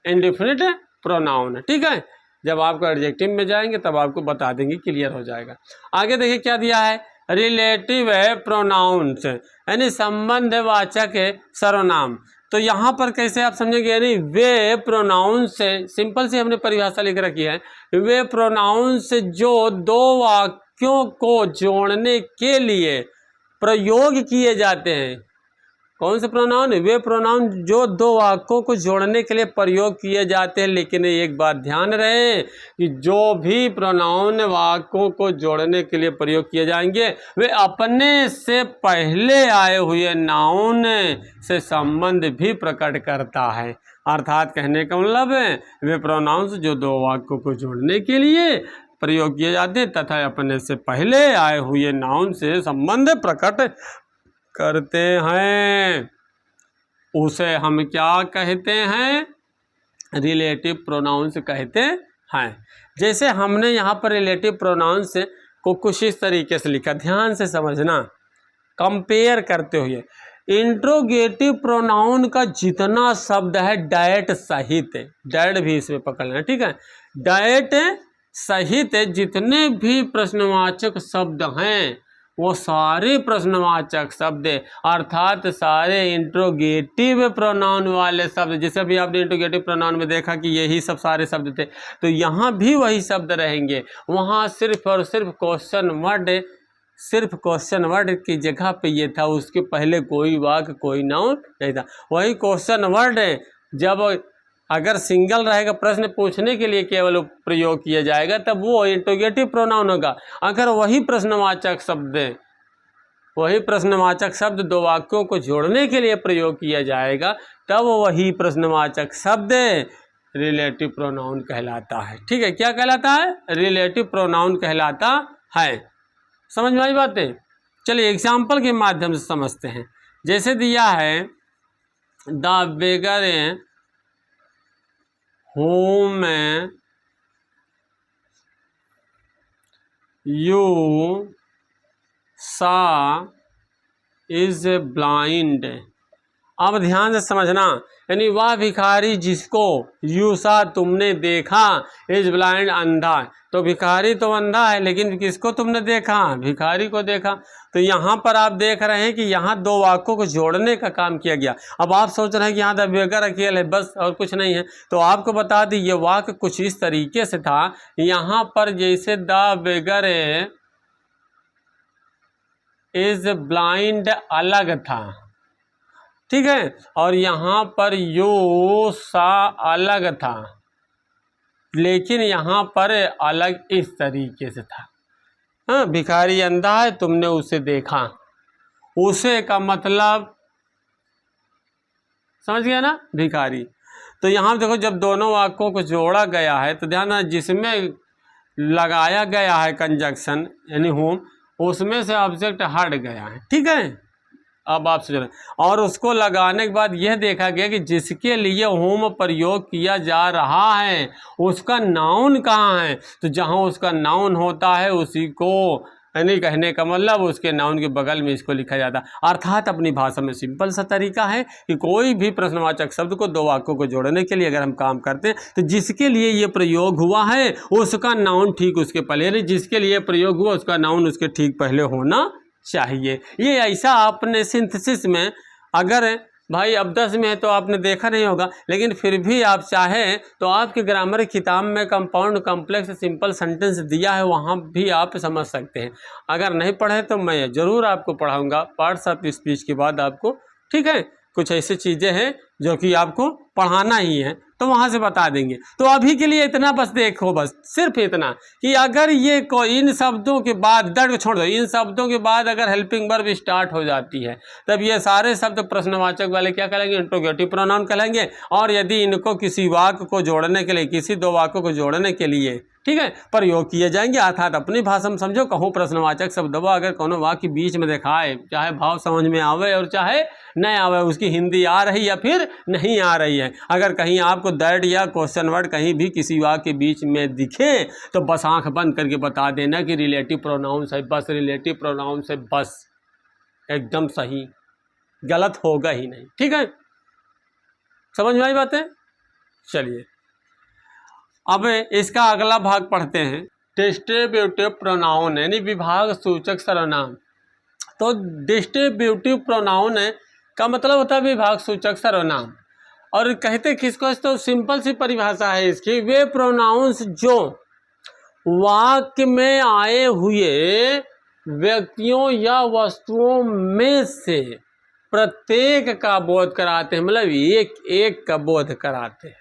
इंडेफिनिट प्रोनाउन है, ठीक है। जब आपको एडजेक्टिव में जाएंगे तब आपको बता देंगे, क्लियर हो जाएगा। आगे देखिए क्या दिया है, रिलेटिव प्रोनाउंस, यानी संबंधवाचक सर्वनाम। तो यहाँ पर कैसे आप समझेंगे, यानी वे प्रोनाउन से, सिंपल से हमने परिभाषा लिख रखी है, वे प्रोनाउन से जो दो वाक्यों को जोड़ने के लिए प्रयोग किए जाते हैं। कौन से प्रोनाउन, वे प्रोनाउन जो दो वाक्यों को जोड़ने के लिए प्रयोग किए जाते हैं। लेकिन एक बात ध्यान रहे कि जो भी प्रोनाउन वाक्यों को जोड़ने के लिए प्रयोग किए जाएंगे वे अपने से पहले आए हुए नाउन से संबंध भी प्रकट करता है। अर्थात कहने का मतलब है, वे प्रोनाउंस जो दो वाक्यों को जोड़ने के लिए प्रयोग किए जाते हैं तथा अपने से पहले आए हुए नाउन से संबंध प्रकट करते हैं, उसे हम क्या कहते हैं, रिलेटिव प्रोनाउंस कहते हैं। जैसे हमने यहाँ पर रिलेटिव प्रोनाउंस को कुछ इस तरीके से लिखा, ध्यान से समझना, कंपेयर करते हुए। इंट्रोगेटिव प्रोनाउन का जितना शब्द है डैट सहित, डैट भी इसमें पकड़ लेना, ठीक है, डैट सहित जितने भी प्रश्नवाचक शब्द हैं वो सारे प्रश्नवाचक शब्द, अर्थात सारे इंट्रोगेटिव प्रोनाउन वाले शब्द। जैसे भी आपने इंट्रोगेटिव प्रोनाउन में देखा कि यही सब सारे शब्द थे, तो यहाँ भी वही शब्द रहेंगे। वहाँ सिर्फ और सिर्फ क्वेश्चन वर्ड, सिर्फ क्वेश्चन वर्ड की जगह पे ये था, उसके पहले कोई वाक्य कोई नाउन नहीं था। वही क्वेश्चन वर्ड जब अगर सिंगल रहेगा, प्रश्न पूछने के लिए केवल प्रयोग किया जाएगा, तब वो इंट्रोगेटिव प्रोनाउन होगा। अगर वही प्रश्नवाचक शब्द दो वाक्यों को जोड़ने के लिए प्रयोग किया जाएगा, तब वही प्रश्नवाचक शब्द रिलेटिव प्रोनाउन कहलाता है, ठीक है। क्या कहलाता है, रिलेटिव प्रोनाउन कहलाता है। समझ में आई बातें। चलिए एग्जाम्पल के माध्यम से समझते हैं। जैसे दिया है, the beggar whom you saw is blind। अब ध्यान से समझना, यानी वह भिखारी जिसको यूसा तुमने देखा, इज ब्लाइंड अंधा। तो भिखारी तो अंधा है, लेकिन किसको तुमने देखा? भिखारी को देखा। तो यहाँ पर आप देख रहे हैं कि यहाँ दो वाक्यों को जोड़ने का काम किया गया। अब आप सोच रहे हैं कि यहाँ द बेगर अकेले है, बस और कुछ नहीं है। तो आपको बता दी ये वाक्य कुछ इस तरीके से था। यहाँ पर जैसे द बेगर इज ब्लाइंड अलग था, ठीक है, और यहाँ पर यू सा अलग था, लेकिन यहाँ पर अलग इस तरीके से था। हाँ, भिखारी अंधा है, तुमने उसे देखा, उसे का मतलब समझ गया ना, भिखारी। तो यहाँ देखो जब दोनों वाक्यों को जोड़ा गया है तो ध्यान, जिसमें लगाया गया है कंजक्शन यानी होम, उसमें से ऑब्जेक्ट हट गया है, ठीक है। अब आप सोच रहे हैं, और उसको लगाने के बाद यह देखा गया कि जिसके लिए होम प्रयोग किया जा रहा है उसका नाउन कहाँ है। तो जहाँ उसका नाउन होता है उसी को, यानी कहने का मतलब उसके नाउन के बगल में इसको लिखा जाता है। अर्थात अपनी भाषा में सिंपल सा तरीका है कि कोई भी प्रश्नवाचक शब्द को दो वाक्यों को जोड़ने के लिए अगर हम काम करते हैं तो जिसके लिए ये प्रयोग हुआ है उसका नाउन ठीक उसके पहले, यानी जिसके लिए प्रयोग हुआ उसका नाउन उसके ठीक पहले होना चाहिए। ये ऐसा आपने सिंथेसिस में, अगर भाई अब 10 में है तो आपने देखा नहीं होगा, लेकिन फिर भी आप चाहें तो आपके ग्रामर किताब में कंपाउंड कॉम्प्लेक्स सिंपल सेंटेंस दिया है, वहाँ भी आप समझ सकते हैं। अगर नहीं पढ़े तो मैं ज़रूर आपको पढ़ाऊँगा पार्ट्स ऑफ स्पीच के बाद आपको, ठीक है। कुछ ऐसी चीज़ें हैं जो कि आपको पढ़ाना ही है, तो वहाँ से बता देंगे। तो अभी के लिए इतना बस देखो, बस सिर्फ इतना कि अगर ये इन शब्दों के बाद, दर्द को छोड़ दो, इन शब्दों के बाद अगर हेल्पिंग वर्ब स्टार्ट हो जाती है तब ये सारे शब्द प्रश्नवाचक वाले क्या कहलाएंगे? इंट्रोगेटिव प्रोनाउन कहलाएंगे। और यदि इनको किसी वाक्य को जोड़ने के लिए, किसी दो वाक्यों को जोड़ने के लिए, ठीक है, प्रयोग किए जाएंगे। अर्थात अपनी भाषा में समझो, कहूँ प्रश्नवाचक शब्द अगर कोनो वाक्य बीच में दिखाए, चाहे भाव समझ में आवे और चाहे नहीं आवे, उसकी हिंदी आ रही या फिर नहीं आ रही है, अगर कहीं आपको दैट या क्वेश्चन वर्ड कहीं भी किसी वाक्य के बीच में दिखे तो बस आंख बंद करके बता देना कि रिलेटिव प्रोनाउंस है, बस रिलेटिव प्रोनाउंस है, बस एकदम सही, गलत होगा ही नहीं, ठीक है। समझ में आई बातें? चलिए अब इसका अगला भाग पढ़ते हैं, डिस्ट्रीब्यूटिव प्रोनाउन यानी विभाग सूचक सर्वनाम। तो डिस्ट्रीब्यूटिव प्रोनाउन का मतलब होता है विभाग सूचक सर्वनाम। और कहते किसको? तो सिंपल सी परिभाषा है इसकी, वे प्रोनाउंस जो वाक्य में आए हुए व्यक्तियों या वस्तुओं में से प्रत्येक का बोध कराते हैं, मतलब एक एक का बोध कराते हैं,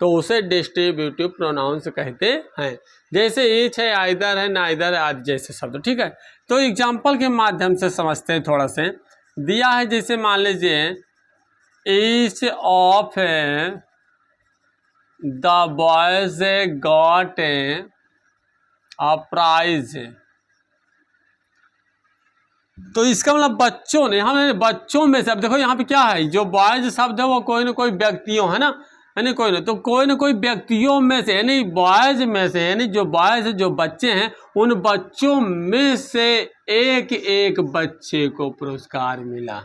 तो उसे डिस्ट्रीब्यूटिव प्रोनाउंस कहते हैं। जैसे ईच है, आइदर है, नाइदर आदि जैसे शब्द, ठीक है। तो एग्जाम्पल के माध्यम से समझते हैं थोड़ा से। दिया है जैसे मान लीजिए each of the boys got a prize. तो इसका मतलब बच्चों ने, हम बच्चों में से, अब देखो यहाँ पे क्या है, जो बॉयज शब्द है वो कोई ना कोई व्यक्तियों है ना, यानी कोई ना, तो कोई ना कोई व्यक्तियों में से, यानी बॉयज में से, यानी जो बॉयज जो बच्चे हैं उन बच्चों में से एक एक बच्चे को पुरस्कार मिला,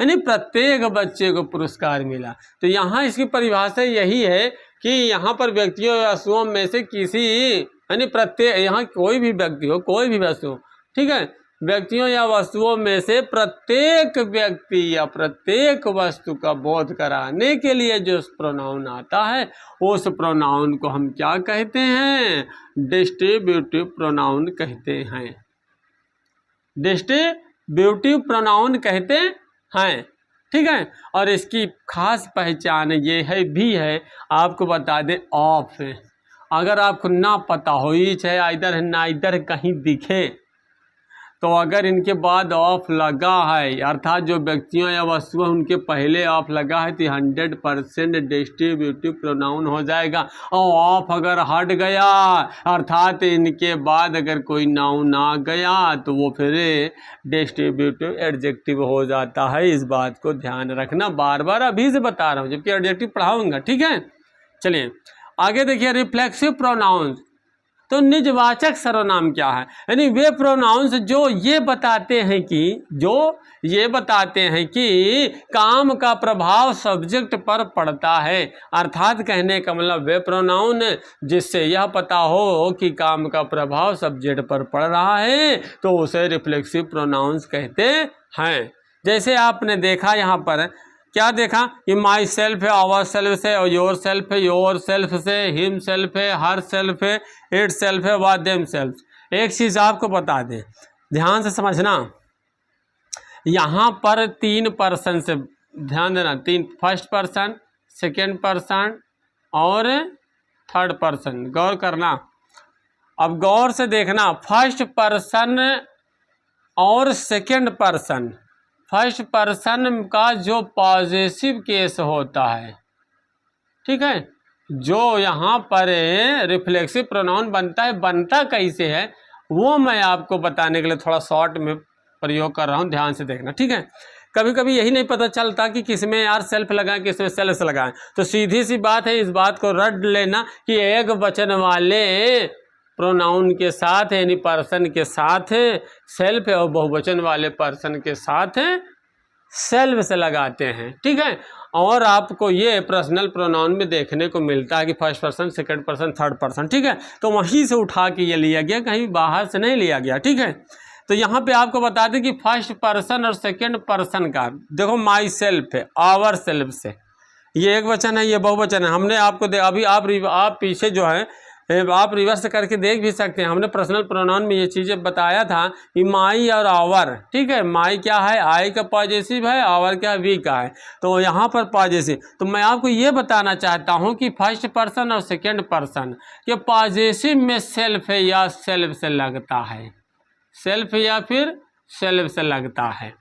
यानी प्रत्येक बच्चे को पुरस्कार मिला। तो यहाँ इसकी परिभाषा यही है कि यहाँ पर व्यक्तियों या वस्तुओं में से किसी, यानी प्रत्येक, यहाँ कोई भी व्यक्ति हो, कोई भी वस्तु हो, ठीक है, व्यक्तियों या वस्तुओं में से प्रत्येक व्यक्ति या प्रत्येक वस्तु का बोध कराने के लिए जो प्रोनाउन आता है उस प्रोनाउन को हम क्या कहते हैं? डिस्ट्रीब्यूटिव प्रोनाउन कहते हैं, डिस्ट्रीब्यूटिव प्रोनाउन कहते हैं, ठीक है। और इसकी खास पहचान ये है भी है, आपको बता दें, ऑफ है। अगर आपको ना पता हो, ईच है, आइदर है, ना इधर कहीं दिखे, तो अगर इनके बाद ऑफ लगा है, अर्थात जो व्यक्तियों या वस्तुएं उनके पहले ऑफ लगा है, तो 100% डिस्ट्रीब्यूटिव प्रोनाउन हो जाएगा। और ऑफ अगर हट गया, अर्थात इनके बाद अगर कोई नाउन आ गया, तो वो फिर डिस्ट्रीब्यूटिव एडजेक्टिव हो जाता है। इस बात को ध्यान रखना, बार बार अभी से बता रहा हूँ, जबकि एडजेक्टिव पढ़ाऊंगा, ठीक है। चलिए आगे देखिए, रिफ्लेक्सिव प्रोनाउंस, तो निजवाचक सर्वनाम क्या है? यानी वे प्रोनाउंस जो ये बताते हैं कि काम का प्रभाव सब्जेक्ट पर पड़ता है। अर्थात कहने का मतलब वे प्रोनाउन जिससे यह पता हो कि काम का प्रभाव सब्जेक्ट पर पड़ रहा है तो उसे रिफ्लेक्सिव प्रोनाउंस कहते हैं। जैसे आपने देखा यहाँ पर क्या देखा कि माई सेल्फ है, आवर सेल्फ है, और योर सेल्फ है, योर सेल्फ से, हिम सेल्फ है, हर सेल्फ है, इट सेल्फ है, व देम सेल्फ। एक चीज आपको बता दें, ध्यान से समझना, यहाँ पर 3 पर्सन से ध्यान देना, 3, फर्स्ट पर्सन, सेकेंड पर्सन और थर्ड पर्सन, गौर करना। अब गौर से देखना, फर्स्ट पर्सन और सेकेंड पर्सन, फर्स्ट पर्सन का जो पॉजेसिव केस होता है, ठीक है, जो यहाँ पर रिफ्लेक्सिव प्रोनाउन बनता है, बनता कैसे है वो मैं आपको बताने के लिए थोड़ा शॉर्ट में प्रयोग कर रहा हूँ, ध्यान से देखना, ठीक है। कभी कभी यही नहीं पता चलता कि किसमें यार सेल्फ लगाएं किसमें सेल्फ लगाएं, तो सीधी सी बात है, इस बात को रट लेना कि एक वचन वाले प्रोनाउन के साथ यानी पर्सन के साथ सेल्फ है और बहुवचन वाले पर्सन के साथ सेल्फ से लगाते हैं, ठीक है। और आपको ये पर्सनल प्रोनाउन में देखने को मिलता है कि first person, second person, third person, ठीक है। तो वहीं से उठा के ये लिया गया, कहीं बाहर से नहीं लिया गया, ठीक है। तो यहाँ पे आपको बता दें कि फर्स्ट पर्सन और सेकंड पर्सन का देखो, माई सेल्फ है, आवर सेल्फ से, ये एक वचन है, ये बहुवचन है। हमने आपको अभी आप पीछे जो है आप रिवर्स करके देख भी सकते हैं, हमने पर्सनल प्रोनाउन में ये चीज़ें बताया था कि माई और आवर, ठीक है। माई क्या है, आई का पॉजेसिव है, आवर क्या वी का है, तो यहाँ पर पॉजेसिव। तो मैं आपको ये बताना चाहता हूँ कि फर्स्ट पर्सन और सेकंड पर्सन के पॉजेसिव में सेल्फ है या सेल्फ से लगता है, सेल्फ या फिर सेल्फ से लगता है।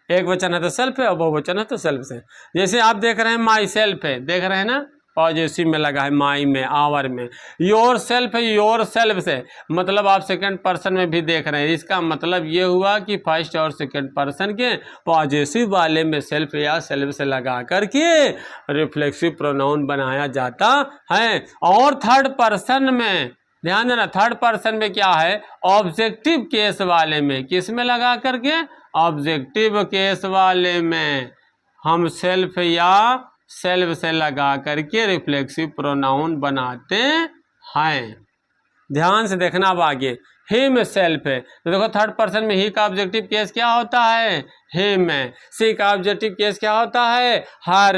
एक वचन है तो सेल्फ है और बहुवचन है तो सेल्फ से। जैसे आप देख रहे हैं माई सेल्फ है, देख रहे हैं ना, पॉजेसिव में लगा है, माई में, आवर में। योर सेल्फ है, योर सेल्फ से, मतलब आप सेकंड पर्सन में भी देख रहे हैं। इसका मतलब ये हुआ कि फर्स्ट और सेकंड पर्सन के पॉजेसिव वाले में सेल्फ या सेल्फ से लगा करके रिफ्लेक्सिव प्रोनाउन बनाया जाता है। और थर्ड पर्सन में ध्यान देना, थर्ड पर्सन में क्या है, ऑब्जेक्टिव केस वाले में, किस में लगा करके, ऑब्जेक्टिव केस वाले में हम सेल्फ या सेल्फ से लगा करके रिफ्लेक्सिव प्रोनाउन बनाते हैं। ध्यान से देखना। अब आगे हिम सेल्फ है, तो देखो थर्ड पर्सन में ही का ऑब्जेक्टिव केस क्या होता है, हिम है। सी का ऑब्जेक्टिव केस क्या होता है, हर।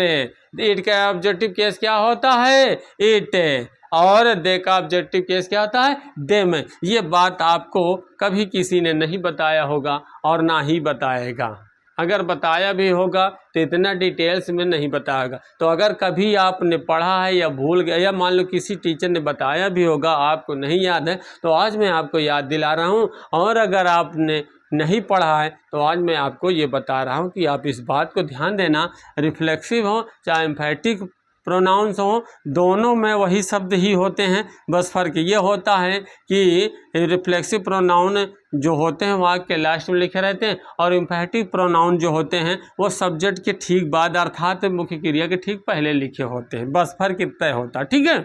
इट का ऑब्जेक्टिव केस क्या होता है, इट। और दे का ऑब्जेक्टिव केस क्या होता है, देम। ये बात आपको कभी किसी ने नहीं बताया होगा और ना ही बताएगा। अगर बताया भी होगा तो इतना डिटेल्स में नहीं बताएगा। तो अगर कभी आपने पढ़ा है या भूल गया, या मान लो किसी टीचर ने बताया भी होगा आपको नहीं याद है, तो आज मैं आपको याद दिला रहा हूँ। और अगर आपने नहीं पढ़ा है तो आज मैं आपको ये बता रहा हूँ कि आप इस बात को ध्यान देना, रिफ्लेक्सिव हो चाहे एम्फैटिक प्रोनाउंस हो, दोनों में वही शब्द ही होते हैं। बस फ़र्क ये होता है कि रिफ्लेक्सिव प्रोनाउन जो होते हैं वाक्य के लास्ट में लिखे रहते हैं, और एम्फैटिक प्रोनाउन जो होते हैं वो सब्जेक्ट के ठीक बाद अर्थात मुख्य क्रिया के ठीक पहले लिखे होते हैं। बस फ़र्क इतना ही होता है, ठीक है।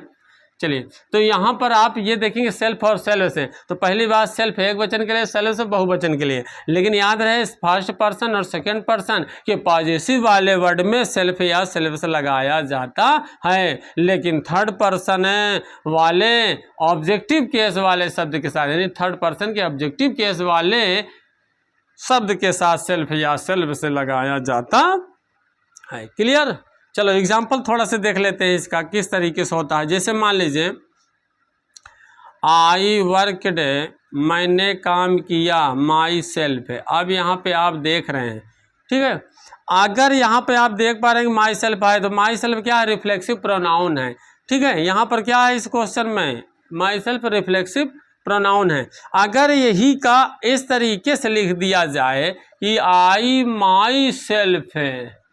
चलिए, तो यहाँ पर आप ये देखेंगे सेल्फ और सेल्फ से, तो पहली बात सेल्फ एक वचन के लिए, सेल्फ से बहुवचन के लिए। लेकिन याद रहे फर्स्ट पर्सन और सेकंड पर्सन के पॉजेसिव वाले वर्ड में सेल्फ या सेल्फ से लगाया जाता है, लेकिन थर्ड पर्सन वाले ऑब्जेक्टिव केस वाले शब्द के साथ, यानी थर्ड पर्सन के ऑब्जेक्टिव केस वाले शब्द के साथ सेल्फ या सेल्फ से लगाया जाता है। क्लियर। चलो एग्जाम्पल थोड़ा सा देख लेते हैं इसका किस तरीके से होता है। जैसे मान लीजिए आई वर्कड, मैंने काम किया, माई सेल्फ है। अब यहाँ पे आप देख रहे हैं, ठीक है। अगर यहाँ पे आप देख पा रहे हैं कि माई सेल्फ है, तो माई सेल्फ क्या है, रिफ्लेक्सिव प्रोनाउन है, ठीक है। यहाँ पर क्या है इस क्वेश्चन में, माई सेल्फ रिफ्लेक्सिव प्रोनाउन है। अगर यही का इस तरीके से लिख दिया जाए कि आई माई सेल्फ है,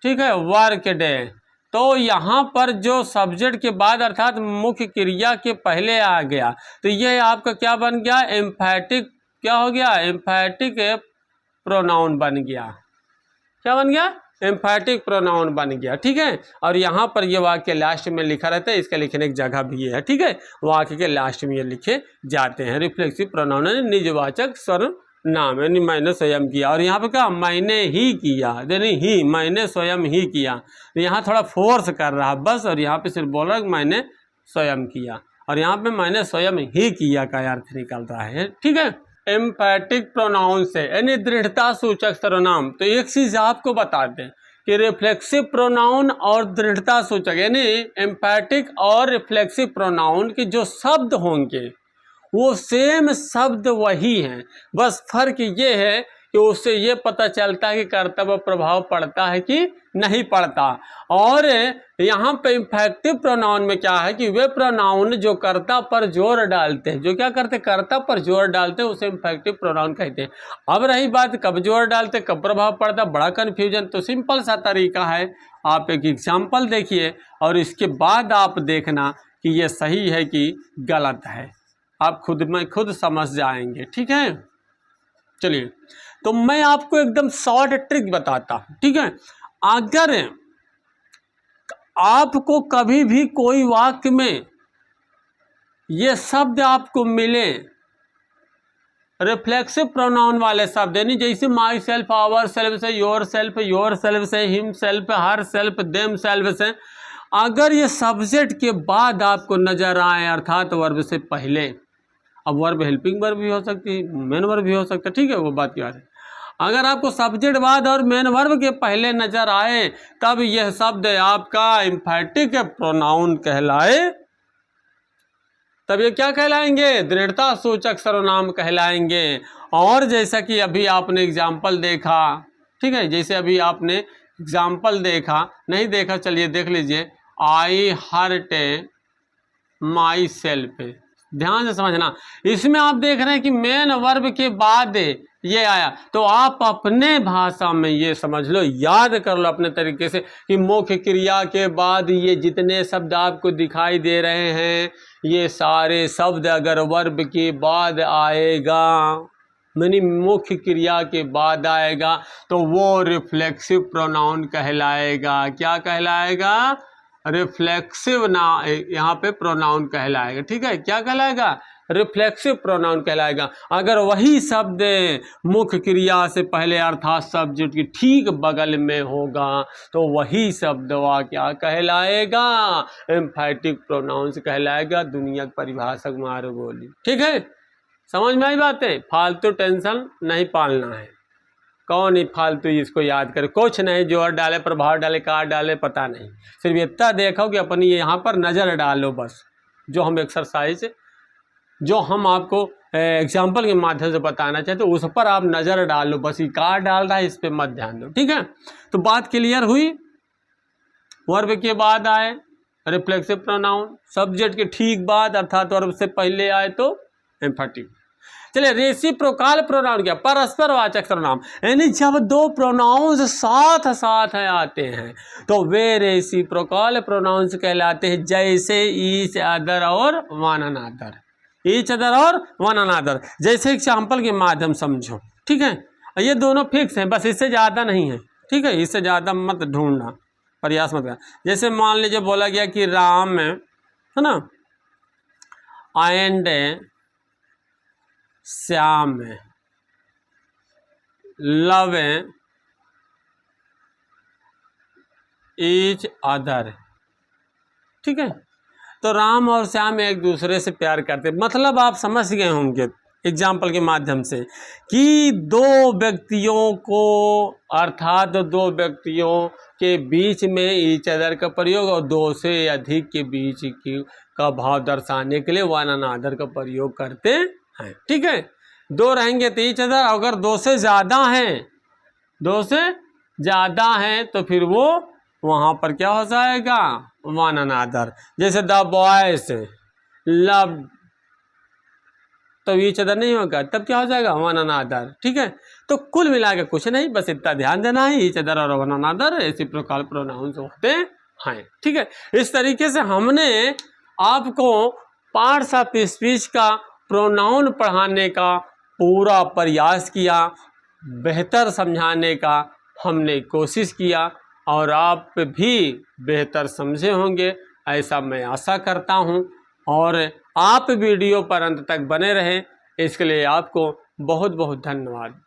ठीक है, वर्क डे, तो यहाँ पर जो सब्जेक्ट के बाद अर्थात मुख्य क्रिया के पहले आ गया, तो ये आपका क्या बन गया, एम्फैटिक, क्या हो गया, एम्फैटिक प्रोनाउन बन गया। क्या बन गया, एम्फैटिक प्रोनाउन बन गया, ठीक है। और यहाँ पर ये वाक्य लास्ट में लिखा रहता है, इसके लिखने की जगह भी ये है, ठीक है। वाक्य के लास्ट में ये लिखे जाते हैं। रिफ्लेक्सिव प्रोनाउन है निजवाचक सर्वनाम, यानी मैंने स्वयं किया। और यहाँ पे क्या, मैंने ही किया, यानी ही, मैंने स्वयं ही किया। यहाँ थोड़ा फोर्स कर रहा बस, और यहाँ पे सिर्फ बोल रहा मैंने स्वयं किया, और यहाँ पे मैंने स्वयं ही किया का अर्थ निकल रहा है, ठीक है। एम्फैटिक प्रोनाउन से यानी दृढ़ता सूचक सर्वनाम। तो एक चीज आपको बता दें कि रिफ्लेक्सिव प्रोनाउन और दृढ़ता सूचक यानी एम्फैटिक और रिफ्लेक्सिव प्रोनाउन के जो शब्द होंगे वो सेम शब्द वही हैं, बस फर्क ये है कि उससे ये पता चलता है कि कर्तव्य प्रभाव पड़ता है कि नहीं पड़ता। और यहाँ पे इम्फैक्टिव प्रोनाउन में क्या है कि वे प्रोनाउन जो कर्ता पर जोर डालते हैं, जो क्या करते हैं, कर्ता पर जोर डालते हैं, उसे इम्फैक्टिव प्रोनाउन कहते हैं। अब रही बात कब जोर डालते, कब प्रभाव पड़ता, बड़ा कन्फ्यूजन। तो सिंपल सा तरीका है, आप एक एग्जाम्पल देखिए और इसके बाद आप देखना कि ये सही है कि गलत है, आप खुद में खुद समझ जाएंगे, ठीक है। चलिए, तो मैं आपको एकदम शॉर्ट ट्रिक बताता हूं, ठीक है। अगर आपको कभी भी कोई वाक्य में ये शब्द आपको मिले रिफ्लेक्सिव प्रोनाउन वाले शब्द, यानी जैसे माई सेल्फ, आवर सेल्फ से, योर सेल्फ से, him self, her self, them self से, अगर ये सब्जेक्ट के बाद आपको नजर आए अर्थात वर्ब से पहले, अब वर्ब हेल्पिंग वर्ब भी हो सकती है, मेन वर्ब भी हो सकता है, ठीक है, वो बात की बात है। अगर आपको सब्जेक्ट बाद और मेन वर्ब के पहले नजर आए तब यह शब्द आपका एम्फैटिक प्रोनाउन कहलाए, तब ये क्या कहलाएंगे, दृढ़ता सूचक सर्वनाम कहलाएंगे। और जैसा कि अभी आपने एग्जाम्पल देखा, ठीक है, जैसे अभी आपने एग्जाम्पल देखा, नहीं देखा चलिए देख लीजिए, आई हर्ट माई सेल्फ, ध्यान से समझना। इसमें आप देख रहे हैं कि मेन वर्ब के बाद ये आया, तो आप अपने भाषा में ये समझ लो, याद कर लो अपने तरीके से कि मुख्य क्रिया के बाद ये जितने शब्द आपको दिखाई दे रहे हैं, ये सारे शब्द अगर वर्ब के बाद आएगा, यानी मुख्य क्रिया के बाद आएगा, तो वो रिफ्लेक्सिव प्रोनाउन कहलाएगा। क्या कहलाएगा, रिफ्लेक्सिव ना, यहाँ पे प्रोनाउन कहलाएगा, ठीक है। क्या कहलाएगा, रिफ्लेक्सिव प्रोनाउन कहलाएगा। अगर वही शब्द मुख्य क्रिया से पहले अर्थात सब्जेक्ट की ठीक बगल में होगा तो वही शब्द क्या कहलाएगा, एम्फैटिक प्रोनाउन से कहलाएगा। दुनिया की परिभाषा मारो बोली, ठीक है, समझ में आई बातें। फालतू टेंशन नहीं पालना है, कौन ही फालतू इसको याद करे, कुछ नहीं, जोर डाले, प्रभाव डाले, काट डाले, पता नहीं, सिर्फ इतना देखो कि अपनी यहाँ पर नज़र डालो बस। जो हम एक्सरसाइज, जो हम आपको एग्जाम्पल के माध्यम से बताना चाहते उस पर आप नज़र डालो बस, ये काट डाल रहा है इस पर मत ध्यान दो, ठीक है। तो बात क्लियर हुई, वर्ब के बाद आए रिफ्लेक्सिव प्रोनाउन, सब्जेक्ट के ठीक बाद अर्थात वर्ब से पहले आए तो एम्फैटिक। चलिए, रेसिप्रोकल प्रोनाउन क्या, परस्पर वाचक सर्वनाम, यानी जब दो प्रोनाउंस साथ साथ आते हैं तो वे रेसिप्रोकल प्रोनाउंस कहलाते हैं, जैसे ईच अदर और वन अनदर, ईच अदर और वन अनदर। जैसे एग्जाम्पल के माध्यम समझो, ठीक है, ये दोनों फिक्स हैं, बस इससे ज़्यादा नहीं है, ठीक है, इससे ज़्यादा मत ढूंढना, प्रयास मत करना। जैसे मान लीजिए बोला गया कि राम है ना, and Shyam love each other, ठीक है। तो राम और श्याम एक दूसरे से प्यार करते, मतलब आप समझ गए होंगे एग्जाम्पल के माध्यम से कि दो व्यक्तियों को अर्थात दो व्यक्तियों के बीच में ईच अदर का प्रयोग और दो से अधिक के बीच की का भाव दर्शाने के लिए वन अनदर का प्रयोग करते हैं, ठीक है। दो रहेंगे तो ईच अदर, अगर दो से ज़्यादा हैं, दो से ज़्यादा हैं तो फिर वो वहाँ पर क्या हो जाएगा, वन अनदर। जैसे द बॉयज लव, तो ईच अदर नहीं होगा, तब क्या हो जाएगा, वन अनदर, ठीक है। तो कुल मिला के कुछ नहीं, बस इतना ध्यान देना है, ईच अदर और वन अनदर रेसिप्रोकल प्रोनाउंस होते हैं, ठीक है। इस तरीके से हमने आपको पार्ट्स ऑफ स्पीच का प्रोनाउन पढ़ाने का पूरा प्रयास किया, बेहतर समझाने का हमने कोशिश किया और आप भी बेहतर समझे होंगे, ऐसा मैं आशा करता हूं। और आप वीडियो पर अंत तक बने रहें, इसके लिए आपको बहुत बहुत धन्यवाद।